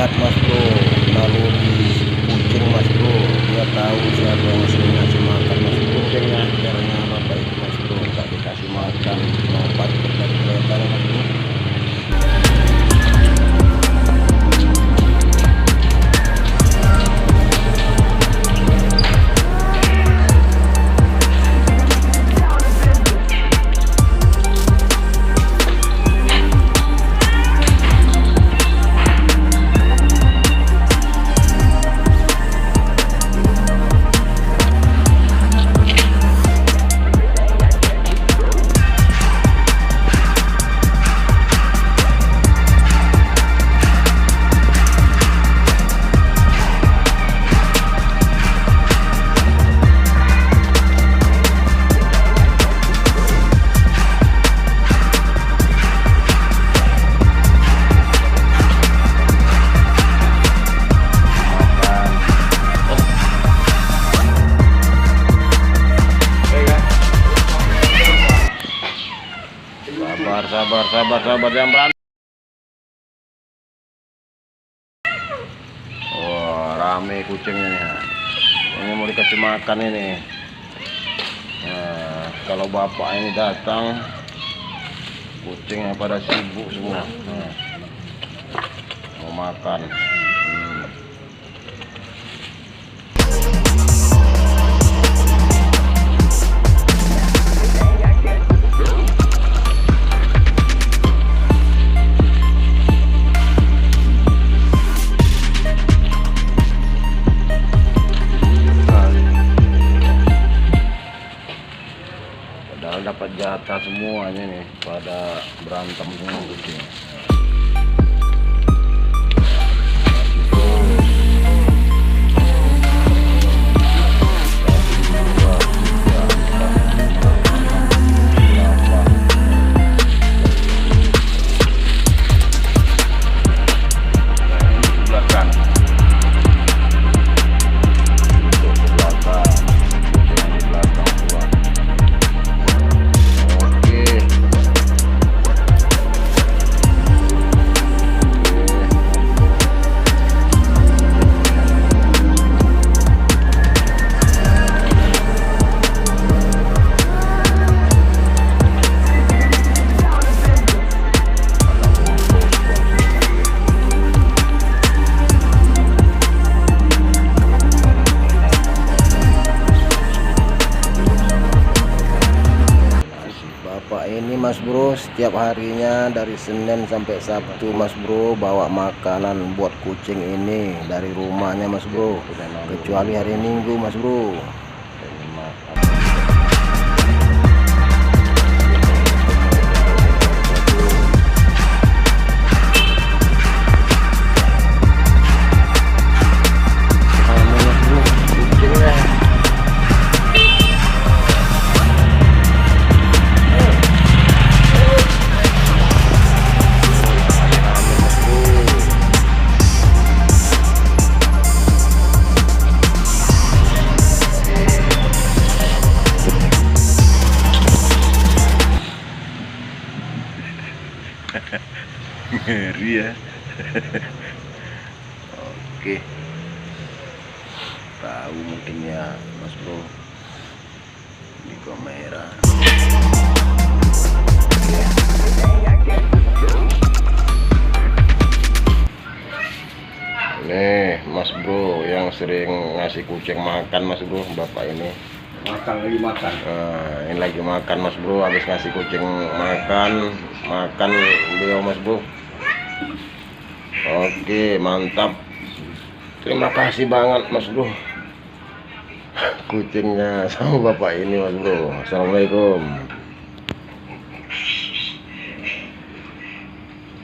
lihat mas bro, naluri kucing mas bro. Dia tahu siapa yang sering ngasih makan mas bro. Kucingnya caranya apa itu mas bro, tak dikasih makan lompat dari kereta mas bro. Sabar jangan berantem. Wah, rame kucingnya nih. Ini mau dikasih makan ini. Nah, kalau bapak ini datang, kucingnya pada sibuk semua. Nah, mau makan. Dapat jatah semuanya nih, pada berantem semua kucing. Ini mas bro, setiap harinya dari Senin sampai Sabtu mas bro bawa makanan buat kucing ini dari rumahnya mas bro, kecuali hari Minggu mas bro. Ngeri ya. Oke, tahu mungkin ya mas bro di kamera. Nih mas bro yang sering ngasih kucing makan mas bro, bapak ini lagi makan. Nah, ini lagi makan mas bro, habis ngasih kucing makan beliau mas bro. Oke, mantap, terima kasih banget mas bro kucingnya sama bapak ini mas bro. Assalamualaikum.